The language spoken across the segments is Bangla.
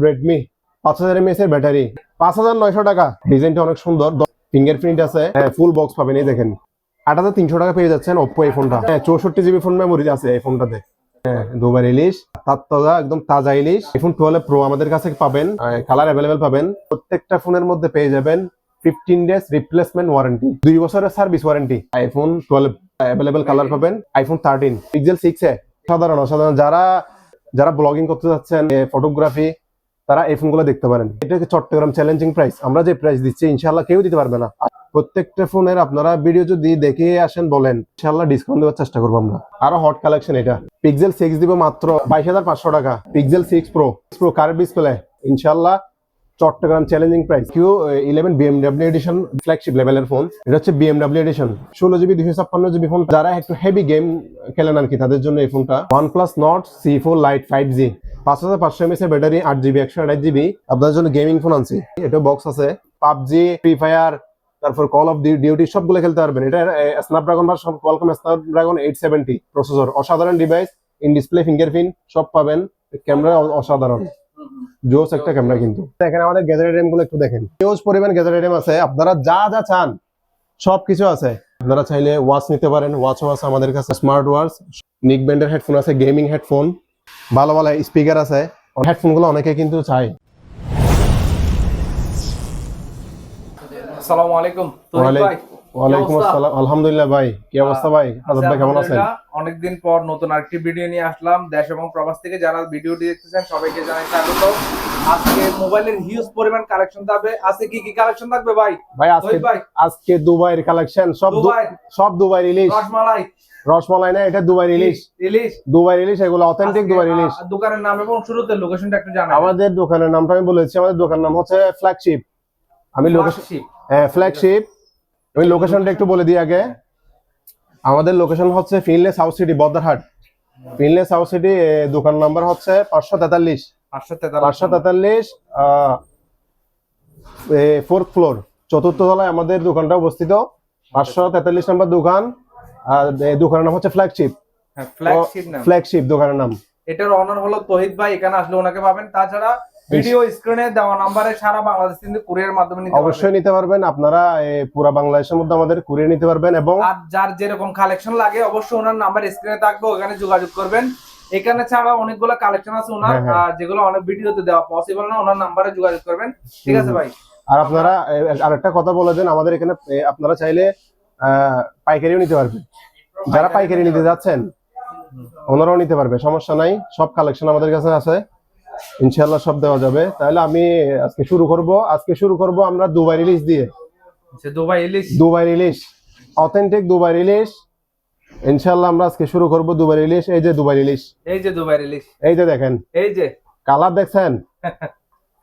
রেডমি 5000 mAh এর ব্যাটারি, 5900 টাকা। ডিজাইনটা অনেক সুন্দর, ফিঙ্গারপ্রিন্ট আছে, ফুল বক্স পাবেন। এই দেখেন 8300 টাকা পেয়ে যাচ্ছেন ওপ্পো এই ফোনটা। 64 GB ফোন মেমোরি আছে এই ফোনটাতে। দুবার ইলিশ, তাজা, একদম তাজা ইলিশ। আইফোন 12 প্রো আমাদের কাছে পাবেন, কালার অ্যাভেলেবেল পাবেন। প্রত্যেকটা ফোনের মধ্যে পেয়ে যাবেন 15 ডেজ রিপ্লেসমেন্ট ওয়ারেন্টি, 2 বছরের service warranty. IPhone 12 available colour পাবেন। আইফোন 13 পিক্সেল 6 এ অসাধারণ। যারা ব্লগিং করতে যাচ্ছেন, ফটোগ্রাফি, তারা এই ফোনগুলো দেখতে পারেন। এটা হচ্ছে চট্টগ্রাম চ্যালেঞ্জিং প্রাইস। আমরা যে প্রাইস দিচ্ছি ইনশাআল্লাহ কেউ দিতে পারবে না। প্রত্যেকটা ফোনের আপনারা ভিডিও যদি দেখে আসেন বলেন, ইনশাআল্লাহ ডিসকাউন্ট দেওয়ার চেষ্টা করবো আমরা। আরো হট কালেকশন এটা। পিক্সেল 6 দিব মাত্র 22500 টাকা। পিক্সেল 6 প্রো কার্ভ ডিসপ্লে, ইনশাআল্লাহ Chittagong challenging price. Q11 BMW edition flagship লেভেলের ফোন। এটা হচ্ছে BMW addition 16GB 256GB phone. যারা একটু হেভি গেম খেলেন আর কি, তাদের জন্য এই ফোনটা। OnePlus Nord C4 Lite 5G, 5500 mAh battery, 8GB 128GB। আপনাদের জন্য গেমিং ফোন আনছি। এটা বক্স আছে, পাবজি, ফ্রি ফায়ার, তারপর কল অফ ডিউটি সবগুলো খেলতে পারবেন। এটা স্ন্যাপড্রাগন বা কোয়ালকম স্ন্যাপড্রাগন 870 প্রসেসর। অসাধারণ ডিভাইস, ইন ডিসপ্লে ফিঙ্গারপ্রিন্ট সব পাবেন। ক্যামেরা অসাধারণ, জোস একটা ক্যামেরা। কিন্তু দেখেন আমাদের গ্যাজেট আইটেম গুলো একটু দেখেন, হিউজ পরিমাণ গ্যাজেট আইটেম আছে। আপনারা যা যা চান সবকিছু আছে। আপনারা চাইলে ওয়াচ নিতে পারেন, ওয়াচও আছে আমাদের কাছে। স্মার্ট ওয়াচ, নিক ব্যান্ডের হেডফোন আছে, গেমিং হেডফোন, ভালো ভালো স্পিকার আছে। হেডফোন গুলো অনেকে কিন্তু চায়। আসসালামু আলাইকুম তোহিদ ভাই। ওয়ালাইকুম আসসালাম। আলহামদুলিল্লাহ ভাই, কি অবস্থা ভাই? আজাদ ভাই কেমন আছেন? অনেকদিন পর নতুন আরেকটি ভিডিও নিয়ে আসলাম। দেশ এবং প্রবাস থেকে যারা ভিডিওটি দেখতেছেন সবাইকে জানাই স্বাগত। আজকে মোবাইলের হিউজ পরিমাণ কালেকশন থাকবে। আজকে কি কি কালেকশন থাকবে ভাই? ভাই আজকে দুবাইয়ের কালেকশন, সব দুবাই ইলিশ। রসমালাই না, এটা দুবাই ইলিশ। দুবাই ইলিশ, এগুলো অথেন্টিক দুবাই ইলিশ। দোকানের নাম এবং শুরুতে লোকেশনটা একটু জানান। আমাদের দোকানের নামটা আমি বলেছি, আমাদের দোকানের নাম হচ্ছে ফ্ল্যাগশিপ। আমি ফ্ল্যাগশিপ, আমি লোকেশনটা একটু বলে দিই আগে। আমাদের লোকেশন হচ্ছে ফিনলেস হাউস সিটি, বদ্দারহাট। ফিনলেস হাউস সিটি, দোকান নাম্বার হচ্ছে 543 4th ফ্লোর, চতুর্থ তলায় আমাদের দোকানটা অবস্থিত। 543 নম্বর দোকান। আর দোকানের নাম হচ্ছে ফ্ল্যাগশিপ। ফ্ল্যাগশিপ দোকানের নাম। এটার অনার হলো তহিদ ভাই। এখানে আসলে ওনাকে পাবেন। তাছাড়া ভিডিও স্ক্রিনে দেওয়া নম্বরে সারা বাংলাদেশ থেকে কুরিয়ার মাধ্যমে অবশ্যই নিতে পারবেন। আপনারা পুরো বাংলাদেশের মধ্যে আমাদের কুরিয়ার নিতে পারবেন। এবং যার যেরকম কালেকশন লাগে অবশ্যই ওনার নাম্বার স্ক্রিনে থাকবে, ওখানে যোগাযোগ করবেন। এখানে ছাড়া অনেকগুলো কালেকশন আছে ওনার, যেগুলো অনেক ভিডিওতে দেওয়া পসিবল না। ওনার নাম্বারে যোগাযোগ করবেন, ঠিক আছে ভাই? আর আপনারা আরেকটা কথা বলে দেন, আমাদের এখানে আপনারা চাইলে পাইকারিও নিতে পারবেন। যারা পাইকারি নিতে যাচ্ছেন ওনারাও নিতে পারবে, সমস্যা নাই। সব কালেকশন আমাদের কাছে আছে, ইনশাআল্লাহ সব দেওয়া যাবে। তাহলে আমি আজকে শুরু করব আমরা দুবাই ইলিশ দিয়ে। দুবাই ইলিশ, অথেন্টিক দুবাই ইলিশ। ইনশাআল্লাহ আমরা আজকে শুরু করব দুবাই ইলিশ। এই যে দুবাই ইলিশ, এই যে দেখেন, এই যে কালার দেখছেন,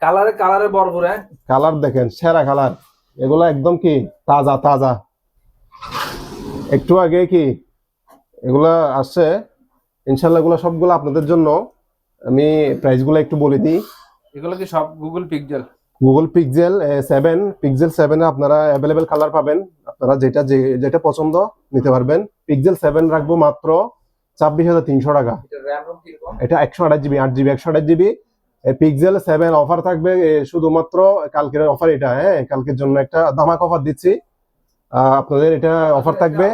কালারে ভরপুর। কালার দেখেন, সেরা কালার। এগুলো একদম কি তাজা। একটু আগে কি এগুলা আসছে, ইনশাআল্লাহ এগুলো সবগুলো আপনাদের জন্য। আমি প্রাইস গুলো একটু বলে দিই। এগুলো কি সব গুগল পিক্সেল 7 আপনারা অ্যাভেলেবেল কালার পাবেন। আপনারা যেটা পছন্দ নিতে পারবেন। পিক্সেল 7 রাখবো মাত্র 26300 টাকা। এটা 128GB 8GB 128GB। Pixel 7 offer থাকবে শুধুমাত্র কালকের অফার এটা। কালকের জন্য একটা ধামাকা অফার দিচ্ছি আপনাদের। এটা অফার থাকবে,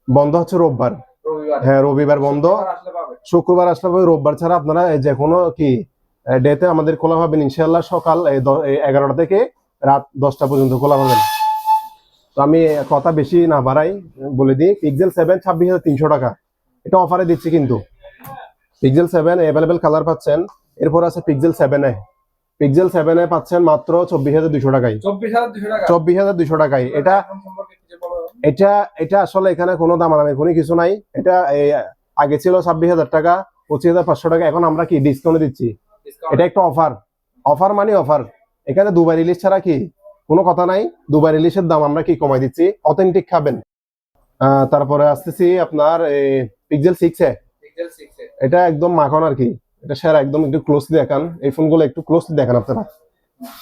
বন্ধ হচ্ছে রোববার। রবিবার বন্ধ, শুক্রবার আসলে পাবে। রোববার ছাড়া আপনারা যে কোনো কি ডেতে আমাদের খোলা পাবেন ইনশাআল্লাহ। সকাল 11টা থেকে রাত 10টা পর্যন্ত খোলা পাবেন। তো আমি কথা বেশি না বাড়াই, বলে দিই। পিক্সেল 7 26300 টাকা, এটা অফারে দিচ্ছি কিন্তু। পিক্সেল 7 অ্যাভেলেবেল কালার পাচ্ছেন। এরপর আছে পিক্সেল 7 এ পাচ্ছেন মাত্র 24200 টাকায়। 24200 টাকায়। এটা আসলে এখানে কোনো দামাদামির কোনো কিছু নাই। এটা আগে ছিল 26000 টাকা, 25500 টাকা। এখন আমরা কি ডিসকাউন্ট দিচ্ছি। এটা একটা অফার মানে অফার। এখানে দুবাই ইলিশ ছাড়া কি কোনো কথা নাই। দুবাই ইলিশের দাম আমরা কি কমাই দিচ্ছি, অথেন্টিক খাবেন। তারপরে আসতেছি আপনার পিক্সেল 6 এ। এটা একদম মাখন আর কি, এটা সেরা একদম। একটু ক্লোজলি দেখান, এই ফোনগুলো একটু ক্লোজলি দেখান আপনারা,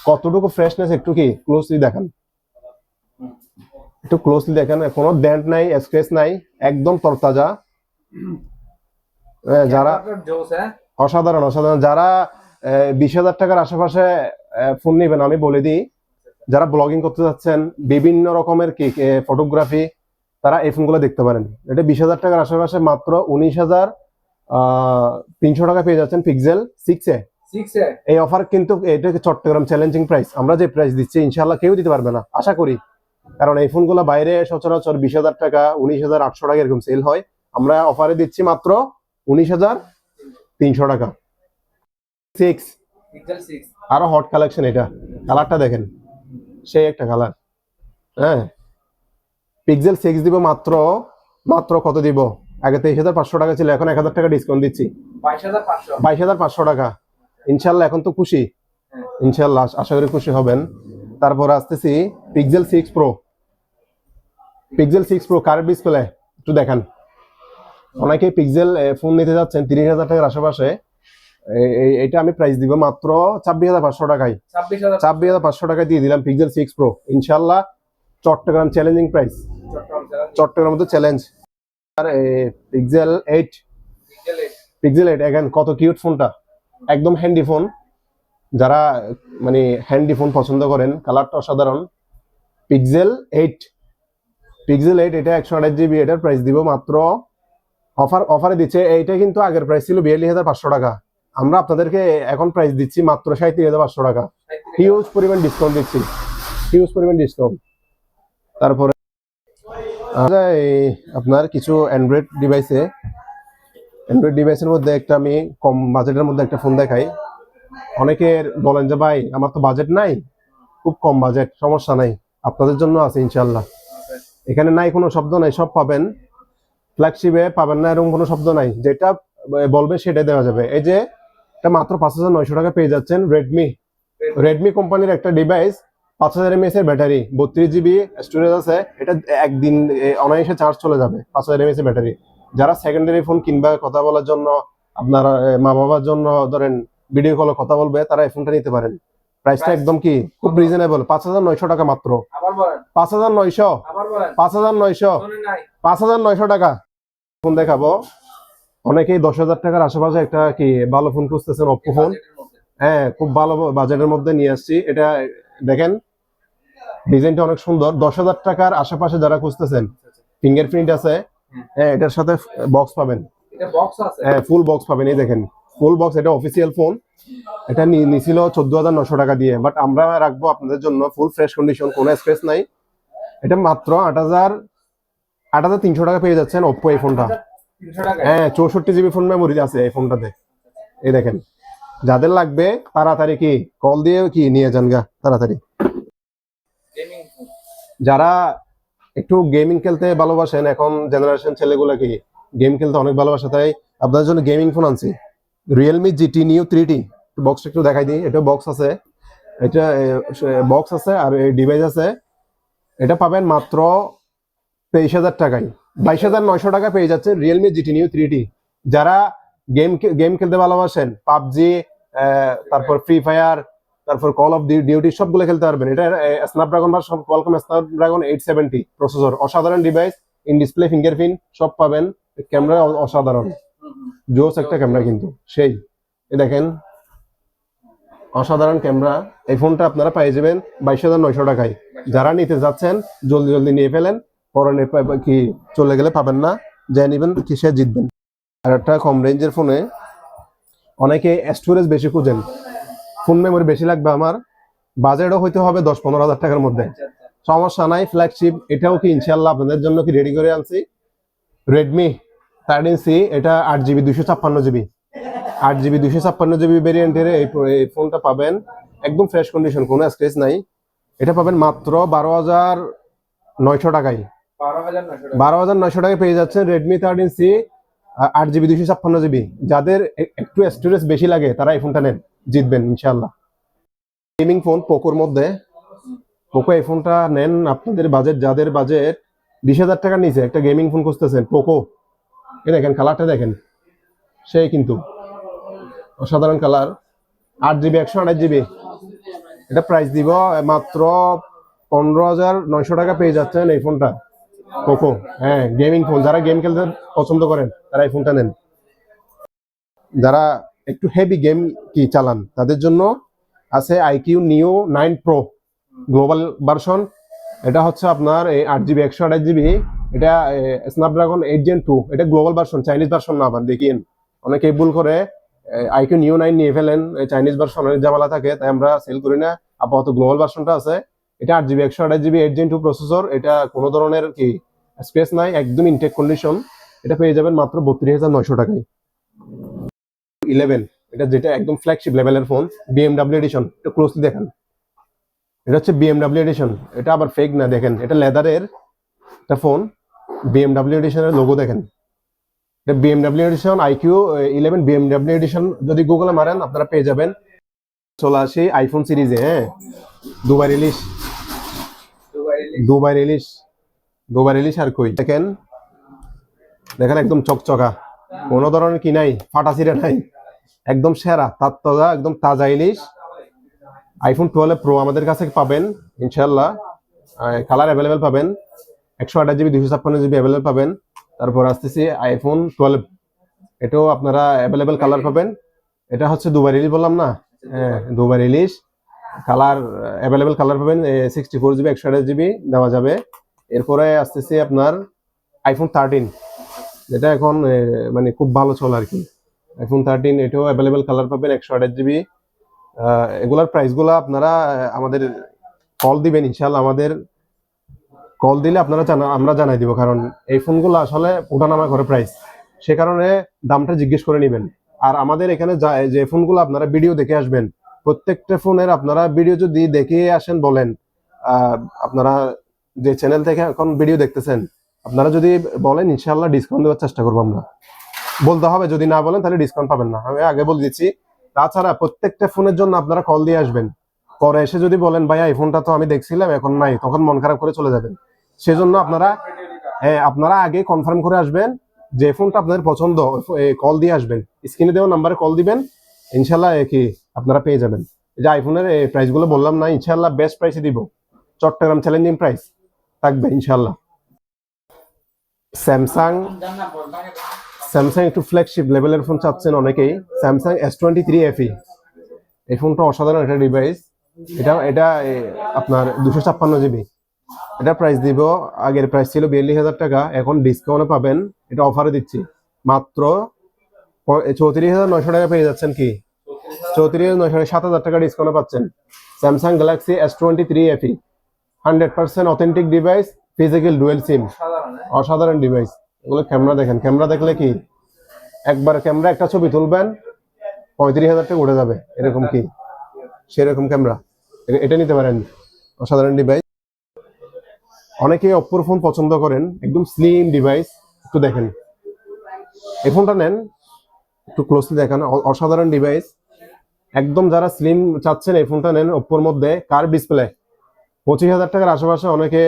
কতটুকু ফ্রেশনেস একটু কি ক্লোজলি দেখান। একটু ক্লোজলি দেখেন, কোনো ডেন্ট নাই, স্ক্র্যাচ নাই, একদম তরতাজা। যারা অসাধারণ অসাধারণ। যারা 20,000 টাকার আশেপাশে ফোন নেবেন, আমি বলে দিই, যারা ব্লগিং করতে যাচ্ছেন, বিভিন্ন রকমের কি ফটোগ্রাফি, তারা এই ফোনগুলো দেখতে পারেন। এটা 20,000 টাকার আশেপাশে মাত্র 19,300 টাকা পেয়ে যাচ্ছেন পিক্সেল 6 এ। এই অফার কিন্তু এটা চট্টগ্রাম চ্যালেঞ্জিং প্রাইস। আমরা যে প্রাইস দিচ্ছি ইনশাল্লাহ কেউ দিতে পারবে না, আশা করি। কারণ এই ফোনগুলো বাইরে সচরাচর 20,000 টাকা, 19,800 টাকা এরকম সেল হয়। আমরা অফারে দিচ্ছি মাত্র 19,300 টাকা। 6 আরো হট কালেকশন। এটা কালারটা দেখেন, সেই একটা কালার। হ্যাঁ, পিক্সেল 6 দিব মাত্র কত দিব? আগে 23,500 টাকা ছিল, এখন 1,000 টাকা ডিসকাউন্ট দিচ্ছি, 22,500 টাকা। ইনশাল্লাহ এখন তো খুশি, ইনশাল্লাহ আশা করি খুশি হবেন। তারপর আসতেছি pixel 6 pro. Pixel 6 pro curve display একটু দেখান। অনেকে পিক্সেল ফোন নিতে যাচ্ছেন 30,000 টাকার আশেপাশে। এটা আমি প্রাইস দিব মাত্র 26,500 টাকায়। 26,500 টাকায় দিয়ে দিলাম পিক্সেল 6 প্রো। ইনশাল্লাহ চট্টগ্রাম চ্যালেঞ্জিং প্রাইস, চট্টগ্রাম তো চ্যালেঞ্জ। আর পিক্সেল 8, এখন কত কিউট ফোনটা, একদম হ্যান্ডি ফোন। যারা মানে হ্যান্ডি ফোন পছন্দ করেন, কালারটা অসাধারণ। পিক্সেল 8, এটা 128 GB। এটার প্রাইস দিব মাত্র, অফারে দিচ্ছে। এইটা কিন্তু আগের প্রাইস ছিল 42,500 টাকা। আমরা আপনাদেরকে এখন প্রাইস দিচ্ছি মাত্র 37,500 টাকা। হিউজ পরিমাণ ডিসকাউন্ট দিচ্ছি, হিউজ পরিমাণ ডিসকাউন্ট। তারপরে আপনার কিছু অ্যান্ড্রয়েড ডিভাইসের মধ্যে একটা আমি কম বাজেটের মধ্যে একটা ফোন দেখাই। অনেকের বলেন যে ভাই আমার তো বাজেট নাই, খুব কম বাজেট, সমস্যা নাই, আপনাদের জন্য আছে ইনশাল্লাহ। এখানে নাই কোনো শব্দ নাই, সব পাবেন। ফ্ল্যাগশিপে পাবেন না এরকম কোনো শব্দ নাই, যেটা বলবে সেটাই দেওয়া যাবে। এই যে এটা মাত্র 5,900 টাকা পেয়ে যাচ্ছেন। রেডমি কোম্পানির একটা ডিভাইস, 5,000 mAh এর ব্যাটারি, 32 GB স্টোরেজ আছে। এটা একদিন অনায়াসে চার্জ চলে যাবে। 5,000 mAh এর ব্যাটারি। যারা সেকেন্ডারি ফোন কিনবা, কথা বলার জন্য, আপনার মা বাবার জন্য ধরেন ভিডিও কলে কথা বলবে, তারা এই ফোনটা নিতে পারেন। প্রাইসটা একদম কি খুব রিজনেবল, 5,900 টাকা মাত্র। 5,900 টাকা ফোন দেখাবো। অনেকেই 10,000 টাকার আশেপাশে একটা কি ভালো ফোন খুঁজতেছেন, অপ্পো ফোন। হ্যাঁ, খুব ভালো বাজেটের মধ্যে নিয়ে আসছি। এটা দেখেন, ডিজাইনটা অনেক সুন্দর। 10,000 টাকার আশেপাশে যারা খুঁজতেছেন, ফিঙ্গারপ্রিন্ট আছে। হ্যাঁ, এটার সাথে বক্স পাবেন। হ্যাঁ, ফুল বক্স পাবেন। এই দেখেন, ফুল বক্স। এটা অফিসিয়াল ফোন। এটা নিছিল 14,900 টাকা দিয়ে, বাট আমরা রাখবো আপনাদের জন্য ফুল ফ্রেশ কন্ডিশন, কোনো স্ক্র্যাচ নাই। এটা মাত্র 8,300 টাকা পেয়ে যাচ্ছেন অপ্পো এই ফোনটা। হ্যাঁ, 64 GB ফোন মেমোরি আছে এই ফোনটাতে। এই দেখেন, যাদের লাগবে তাড়াতাড়ি কি কল দিয়ে কি নিয়ে যান গা তাড়াতাড়ি। যারা একটু গেমিং খেলতে ভালোবাসেন, এখন জেনারেশন ছেলেগুলা কি গেম খেলতে অনেক ভালোবাসে, তাই আপনাদের জন্য গেমিং ফোন আনছি। Realme GT Neo 3T। বক্সটা একটু দেখাই দিই। এটা বক্স আছে, এটা বক্স আছে আর এই ডিভাইস আছে। এটা পাবেন মাত্র 23,000 টাকায়। 22,900 টাকা পেয়ে যাচ্ছে রিয়েলমি GT Neo 3T। যারা গেম খেলতে ভালোবাসেন, পাবজি, তারপর ফ্রি ফায়ার, তারপর কল অফ ডিউটি, সবগুলো খেলতে পারবেন। এটা স্ন্যাপড্রাগন বা কোয়ালকম স্ন্যাপড্রাগন 870 প্রসেসর। অসাধারণ ডিভাইস, ইন ডিসপ্লে ফিঙ্গারপ্রিন্ট সব পাবেন। ক্যামেরা অসাধারণ, জোস একটা ক্যামেরা কিন্তু সেই। দেখেন, অসাধারণ ক্যামেরা। এই ফোনটা আপনারা পেয়ে যাবেন 22,900 টাকায়। যারা নিতে যাচ্ছেন জলদি নিয়ে ফেলেন, পরে কি চলে গেলে পাবেন না, যা নিবেন কিসে জিতবেন। আর একটা কম রেঞ্জের ফোনে অনেকে স্টোরেজ বেশি খুঁজেন, ফোন মেমোরি বেশি লাগবে, আমার বাজেটও হইতে হবে 10-15 হাজার টাকার মধ্যে। সমস্যা নাই, ফ্ল্যাগশিপ। এটাও কি ইনশাল্লাহ আপনাদের জন্য কি রেডি করে আনছি। রেডমি 13C, এটা 8GB 256GB, 8GB 256GB ভেরিয়েন্টের এই ফোনটা পাবেন একদম ফ্রেশ কন্ডিশন, কোনো স্ক্র্যাচ নাই। এটা পাবেন মাত্র 12,900 টাকায়। 12,900 টাকায় পেয়ে যাচ্ছেন রেডমি 13C 8GB 256GB। যাদের একটু স্টোরেজ বেশি লাগে তারা এই ফোনটা নেন, জিতবেন ইনশাল্লাহ। গেমিং ফোন পোকোর মধ্যে, পোকো এই ফোনটা নেন। আপনাদের বাজেট, যাদের বাজেট 20,000 টাকার নিচে একটা গেমিং ফোন খুঁজতেছেন, পোকো। এই দেখেন, কালারটা দেখেন, সেই কিন্তু অসাধারণ কালার। 8GB 128GB। এটা প্রাইস দিব মাত্র 15,900 টাকা পেয়ে যাচ্ছেন এই ফোনটা, পোকো। হ্যাঁ, গেমিং ফোন। যারা গেম খেলতে পছন্দ করেন তারা এই ফোনটা নেন। যারা একটু হেভি গেম কি চালান তাদের জন্য আছে আইকিউ নিও 9 প্রো গ্লোবাল ভার্সন। এটা হচ্ছে আপনার এই 8 জিবি 128 জিবি, এটা স্ন্যাপড্রাগন 8 Gen 2, এটা গ্লোবাল ভার্সন, চাইনিজ ভার্সন না। আবার দেখিন অনেকে ভুল করে আইকিউ নিও 9 নিয়ে ফেলেন, চাইনিজ ভার্সনের ঝামেলা থাকে, তাই আমরা সেল করি না। আপাতত গ্লোবাল ভার্সনটা আছে, এটা 8 জিবি 128 জিবি 8 Gen 2 প্রসেসর, এটা কোনো ধরনের কি স্পেস নাই, একদম ইনটেক কন্ডিশন। এটা পেয়ে যাবেন মাত্র 32,900 টাকায়। 11, এটা যেটা একদম ফ্ল্যাগশিপ লেভেলের ফোন, বিএমডাব্লিউ এডিশন, এটা ক্লোজলি দেখেন। এটা হচ্ছে বিএমডাব্লিউ এডিশন, এটা আবার ফেক না, দেখেন এটা লেদারের একটা ফোন, বিএমডাব্লিউ এডিশনের লোগো দেখেন। এটা BMW edition IQ 11 BMW edition, যদি গুগলে মারেন আপনারা পেয়ে যাবেন। চলে আসি আইফোন সিরিজে। হ্যাঁ, Dubai release, Dubai release, Dubai release. আর কই দেখেন, দেখেন একদম চকচকা, কোনো ধরনের কি নাই, ফাটা ছিঁড়ে নাই, একদম সেরা তাজা, একদম তাজা ইলিশ। আইফোন 12 প্রো আমাদের কাছে পাবেন ইনশাল্লাহ, কালার অ্যাভেলেবেল পাবেন, 128 জিবি 256 জিবি অ্যাভেলেবেল পাবেন। তারপর আসতেছি আইফোন 12, এটাও আপনারা অ্যাভেলেবেল কালার পাবেন। এটা হচ্ছে দুবাই রিলিজ বললাম না, হ্যাঁ Dubai release, colour available colour পাবেন, 64 জিবি 128 জিবি দেওয়া যাবে। এরপরে আসতেছি আপনার আইফোন 13, যেটা এখন মানে খুব ভালো চলে আর কি। আইফোন 13 এটাও অ্যাভেলেবেল কালার পাবেন, 128 জিবি। এগুলার প্রাইসগুলো আপনারা আমাদের কল দিবেন ইনশাল্লাহ, আমাদের কল দিলে আপনারা আমরা জানাই দিব, কারণ এই ফোনগুলো আসলে ওঠানামা করে প্রাইস, সে কারণে দামটা জিজ্ঞেস করে নেবেন। আর আমাদের এখানে যে ফোনগুলো আপনারা ভিডিও দেখে আসবেন, প্রত্যেকটা ফোনের আপনারা ভিডিও যদি দেখে আসেন বলেন, আপনারা যে চ্যানেল থেকে এখন ভিডিও দেখতেছেন, আপনারা যদি বলেন ইনশাল্লাহ ডিসকাউন্ট দেওয়ার চেষ্টা করবো আমরা। বলতে হবে, যদি না বলেন তাহলে ডিসকাউন্ট পাবেন না, আমি আগে বলে দিচ্ছি। তাছাড়া প্রত্যেকটা ফোনের জন্য আপনারা কল দিয়ে আসবেন, পরে এসে যদি বলেন ভাইয়া এই ফোনটা তো আমি দেখছিলাম এখন নাই, তখন মন খারাপ করে চলে যাবেন। সেজন্য আপনারা আপনারা আগে কনফার্ম করে আসবেন, যে ফোনটা আপনাদের পছন্দ কল দিয়ে আসবেন, স্ক্রিনে দেওয়া নাম্বারে কল দিবেন, ইনশাল্লাহ কি আপনারা পেয়ে যাবেন। যে আইফোনের প্রাইস গুলো বললাম না, ইনশাল্লাহ বেস্ট প্রাইসে দিব, চট্টগ্রাম চ্যালেঞ্জিং প্রাইস থাকবে ইনশাল্লাহ। স্যামসাং, স্যামসাং একটু ফ্ল্যাগশিপ লেভেলের ফোন চাচ্ছেন অনেকেই, স্যামসাং S23 FE, এই ফোনটা অসাধারণ একটা ডিভাইস। এটা আপনার 256 জিবি, এটা প্রাইস দিব, আগের প্রাইস ছিল 42,000 টাকা, এখন ডিসকাউন্টে পাবেন, এটা অফারে দিচ্ছি মাত্র 34,900 টাকা পেয়ে যাচ্ছেন। কি 34,900, 7,000 টাকা ডিসকাউন্টে পাচ্ছেন Samsung Galaxy S23 FE, 100% authentic device, physical dual SIM, অসাধারণ ডিভাইস। এগুলো ক্যামেরা দেখেন, ক্যামেরা দেখলে কি একবার ক্যামেরা একটা ছবি তুলবেন 35,000 টাকা উঠে যাবে, এরকম কি সেরকম ক্যামেরা, এটা নিতে পারেন, অসাধারণ ডিভাইস। অনেকে অপ্পোর ফোন পছন্দ করেন, একদম স্লিম ডিভাইস, একটু দেখেন এই ফোনটা নেন, একটু ক্লোজলি দেখেন, অসাধারণ ডিভাইস একদম। যারা স্লিম চাচ্ছেন এই ফোনটা নেন, অপ্পোর মধ্যে কার্ভ ডিসপ্লে, 25,000 টাকার আশেপাশে অনেকে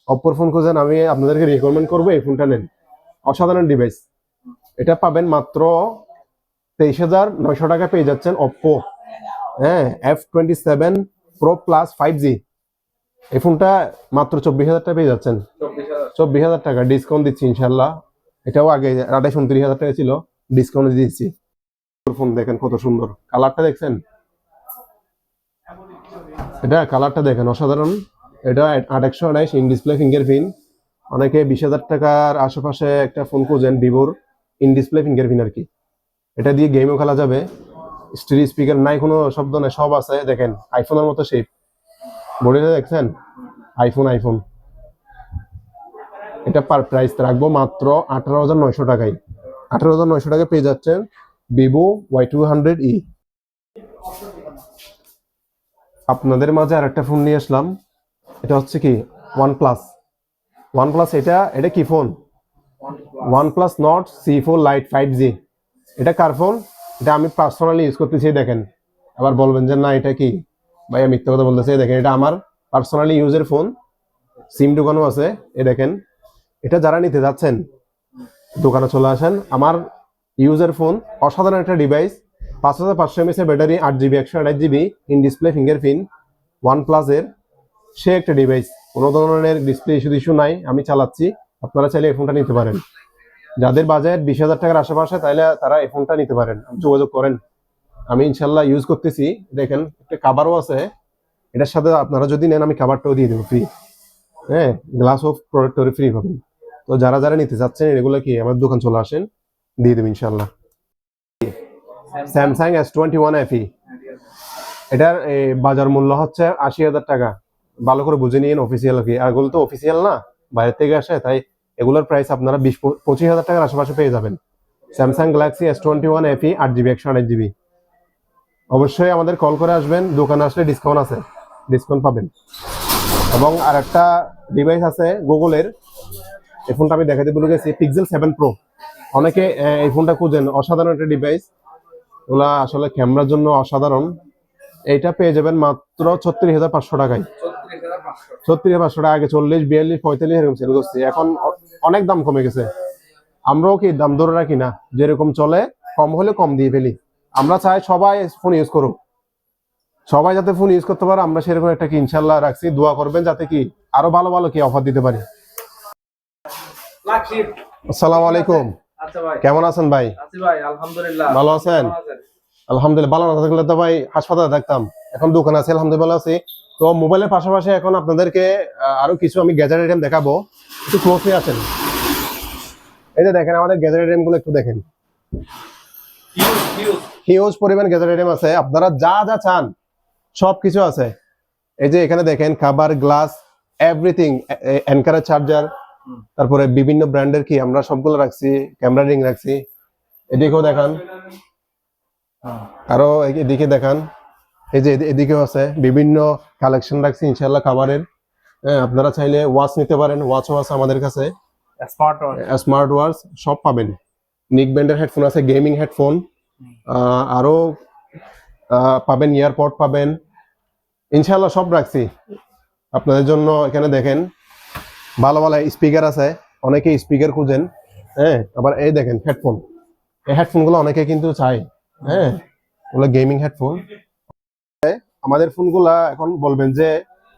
অপ্পোর ফোন খুঁজেন, আমি আপনাদেরকে রিকমেন্ড করবো এই ফোনটা নেন, অসাধারণ ডিভাইস। এটা পাবেন মাত্র 23,900 টাকা পেয়ে যাচ্ছেন অপ্পো, হ্যাঁ F27 Pro Plus 5G, এই ফোনটা মাত্র 24,000 টাকা পেয়ে যাচ্ছেন, 24,000 টাকা ডিসকাউন্ট দিচ্ছি ইনশাল্লাহ। এটাও আগে 28-29,000 টাকা ছিল, ডিসকাউন্ট দিচ্ছি। ফোন দেখেন কত সুন্দর, কালারটা দেখছেন, এটা কালারটা দেখেন অসাধারণ। এটা 8/128 ইন ডিসপ্লে ফিঙ্গারপ্রিন্ট, অনেকে 20,000 টাকার আশেপাশে একটা ফোন খুঁজেন, ভিভোর ইন ডিসপ্লে ফিঙ্গারপ্রিন্ট আর কি, এটা দিয়ে গেমও খেলা যাবে, স্টিরিও স্পিকার নাই, কোনো শব্দ নাই, সব আছে। দেখেন আইফোনের মতো শেপ, বডিটা দেখছেন, আইফোন। এটা পার প্রাইস রাখবো মাত্র 18,900 টাকায়, 18,900 টাকায় পেয়ে যাচ্ছেন ভিভো Y200e। আপনাদের মাঝে আর একটা ফোন নিয়ে আসলাম, এটা হচ্ছে কি OnePlus। এটা কি phone, OnePlus Nord C4 Lite 5G। এটা কার ফোন, এটা আমি পার্সোনালি ইউজ করতেছি, দেখেন। আবার বলবেন যে না এটা কি ভাইয়া মিথ্যা কথা বলতেছে, দেখেন এটা আমার পার্সোনালি ইউজের ফোন, সিম ঢোকানো আছে, দেখেন। এটা যারা নিতে যাচ্ছেন দোকানে চলে আসেন, আমার ইউজের ফোন, অসাধারণ একটা ডিভাইস, 5500 mAh এর battery, 8 GB 128 GB in display fingerprint, OnePlus এর সে একটা ডিভাইস, কোনো ধরনের ডিসপ্লে ইস্যু নাই, আমি চালাচ্ছি। আপনারা চাইলে এই ফোনটা নিতে পারেন, যাদের বাজেট 20,000 টাকার আশেপাশে, তাইলে তারা এই ফোনটা নিতে পারেন, যোগাযোগ করেন। আমি ইনশাল্লাহ ইউজ করতেছি। দেখেন একটা কাভারও আছে, এটার সাথে আপনারা যদি নেন আমি কাভারটাও দিয়ে দেবো ফ্রি। হ্যাঁ, গ্লাস অফ প্রোডাক্ট ফ্রি পাবেন। তো যারা যারা নিতে চাচ্ছেন এগুলো কি আমার দোকান চলে আসেন, দিয়ে দেবো ইনশাল্লাহ। স্যামসাং S21 FE, এটার বাজার মূল্য হচ্ছে 80,000 টাকা। ভালো করে বুঝে নিন অফিসিয়াল কি, আর এগুলো তো অফিসিয়াল না, বাইরে থেকে আসে, তাই এগুলোর প্রাইস আপনারা 20-25,000 টাকার আশেপাশে পেয়ে যাবেন। Samsung Galaxy S21 FE 8GB 128GB। অবশ্যই আমাদের কল করে আসবেন, দোকানে আসলে ডিসকাউন্ট আছে, ডিসকাউন্ট পাবেন। এবং আর একটা ডিভাইস আছে গুগলের, এই ফোনটা আমি দেখাতে ভুলে গেছি, Pixel 7 Pro। অনেকে এই ফোনটা খুঁজেন, অসাধারণ একটা ডিভাইস, ওগুলা আসলে ক্যামেরার জন্য অসাধারণ। এইটা পেয়ে যাবেন মাত্র 36,500 টাকায়। 36,500 টাকা, আগে 40, 42, 45 এরকম সেল করছি, এখন অনেক দাম কমে গেছে। আমরাও কি দাম ধরে রাখি না, যেরকম চলে কম হলে কম দিয়ে ফেলি। আমরা চাই সবাই ফোন ইউজ করুক, সবাই যাতে ফোন ইউজ করতে পারে, আমরা সেরকম একটা কি ইনশাল্লাহ রাখছি। দোয়া করবেন যাতে কি আরো ভালো ভালো কি অফার দিতে পারি। আসসালামু আলাইকুম। আচ্ছা ভাই, কেমন আছেন ভাই? আছি ভাই, আলহামদুলিল্লাহ। ভালো আছেন? আলহামদুলিল্লাহ। ভালো না থাকলে তো ভাই হাসপাতালে থাকতাম, এখন দোকান আছে আলহামদুলিল্লাহ আছি। তো মোবাইলের পাশাপাশি এখন আপনাদেরকে আরো কিছু আমি গ্যাজেট আইটেম দেখাবো, একটু ক্লোজলি আছেন। এই যে দেখেন আমাদের গ্যাজেট আইটেম গুলো একটু দেখেন, হিউজ পরিমাণ গ্যাজেট আইটেম আছে, আপনারা যা যা চান সবকিছু আছে। এই যে এখানে দেখেন খাবার, গ্লাস, এভরিথিং, অ্যানকারের চার্জার, তারপরে বিভিন্ন ব্র্যান্ডের কি আমরা সবগুলো রাখছি, ক্যামেরা রিং রাখছি। এদিকেও দেখান, আরো এদিকে দেখান, এই যে এদিকেও আছে বিভিন্ন কালেকশন রাখছি ইনশাল্লাহ খাবারের। হ্যাঁ, আপনারা চাইলে ওয়াচ নিতে পারেন, ওয়াচও আছে আমাদের কাছে, স্মার্ট ওয়াচ সব পাবেন। নিক ব্যান্ডের হেডফোন আছে, গেমিং হেডফোন, আরো পাবেন, ইয়ারপড পাবেন, ইনশাল্লাহ সব রাখছি আপনাদের জন্য। এখানে দেখেন ভালো ভালো স্পিকার আছে, অনেকে স্পিকার খুঁজেন। হ্যাঁ, আবার এই দেখেন হেডফোন, এই হেডফোন গুলো অনেকে কিন্তু চাই। হ্যাঁ, ওগুলো গেমিং হেডফোন। আমাদের ফোনগুলা এখন বলবেন যে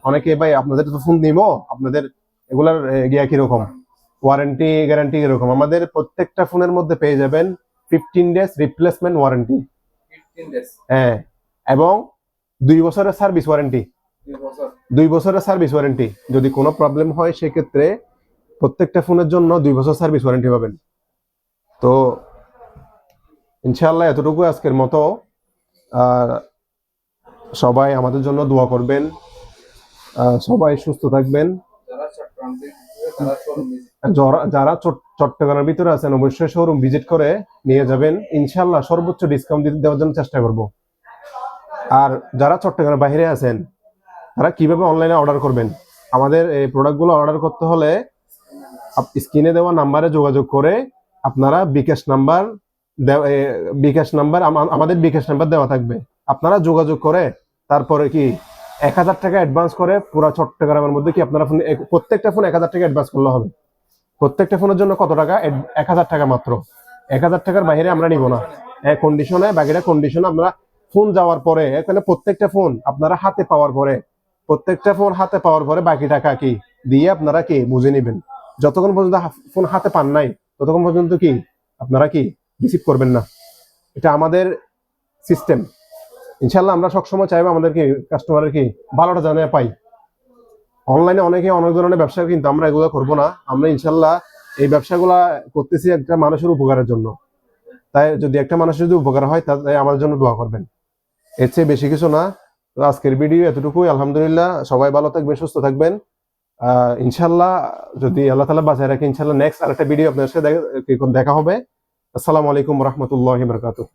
অনেকে ভাই আপনাদের তো ফোন নিব, আপনাদের এগুলার গিয়া কিরকম, ওয়ারেন্টি গ্যারান্টি কিরকম? আমাদের প্রত্যেকটা ফোনের মধ্যে পেয়ে যাবেন 15 ডেজ রিপ্লেসমেন্ট ওয়ারেন্টি। 15 days। হ্যাঁ, এবং 2 বছরের সার্ভিস ওয়ারেন্টি। 2 বছরের সার্ভিস ওয়ারেন্টি, যদি কোনো প্রবলেম হয় সেক্ষেত্রে প্রত্যেকটা ফোনের জন্য 2 বছর সার্ভিস ওয়ারেন্টি পাবেন। তো ইনশাআল্লাহ এতটুকু আজকের মতো। আর সবাই আমাদের জন্য দোয়া করবেন, সবাই সুস্থ থাকবেন। যারা চট্টগ্রামের ভিতরে আছেন অবশ্যই শোরুম ভিজিট করে নিয়ে যাবেন, ইনশাআল্লাহ সর্বোচ্চ ডিসকাউন্ট দেওয়ার জন্য চেষ্টা করব। আর যারা চট্টগ্রামের বাইরে আছেন তারা কিভাবে অনলাইনে অর্ডার করবেন, আমাদের এই প্রোডাক্টগুলো অর্ডার করতে হলে স্ক্রিনে দেওয়া নাম্বারে যোগাযোগ করে আপনারা বিকাশ নাম্বার আমাদের বিকাশ নাম্বার দেওয়া থাকবে, আপনারা যোগাযোগ করে তারপরে কি 1,000 টাকা অ্যাডভান্স করে পুরো চট্টগ্রামের মধ্যে কি আপনারা প্রত্যেকটা ফোন 1,000 টাকা অ্যাডভান্স করলে হবে। প্রত্যেকটা ফোনের জন্য কত টাকা? 1,000 টাকা মাত্র। 1,000 টাকার বাইরে আমরা নিব না। কন্ডিশনে, বাকিটা কন্ডিশনে আমরা ফোন যাওয়ার পরে, এখানে প্রত্যেকটা ফোন আপনারা হাতে পাওয়ার পরে বাকি টাকা কি দিয়ে আপনারা কি বুঝে নেবেন। যতক্ষণ পর্যন্ত ফোন হাতে পান নাই ততক্ষণ পর্যন্ত কি আপনারা কি রিসিভ করবেন না, এটা আমাদের সিস্টেম। ইনশাল্লাহ আমরা সবসময় চাইবো আমাদের কি কাস্টমারের কি ভালোটা জানিয়ে পাই। অনলাইনে অনেকে অনেক ধরনের ব্যবসা, কিন্তু আমরা এগুলো করবো না। আমরা ইনশাল্লাহ এই ব্যবসাগুলা করতেছি একটা মানুষের উপকারের জন্য, তাই যদি একটা মানুষের যদি উপকার হয় তাই আমার জন্য দোয়া করবেন, এর চেয়ে বেশি কিছু না। তো আজকের ভিডিও এতটুকুই, আলহামদুলিল্লাহ। সবাই ভালো থাকবেন, সুস্থ থাকবেন। ইনশাল্লাহ যদি আল্লাহ তাআলা বাঁচায় রাখে, ইনশাল্লাহ নেক্সট আরেকটা ভিডিও আপনার সাথে দেখা হবে। আসসালামু আলাইকুম ওয়া রাহমাতুল্লাহি ওয়া বারাকাতুহু।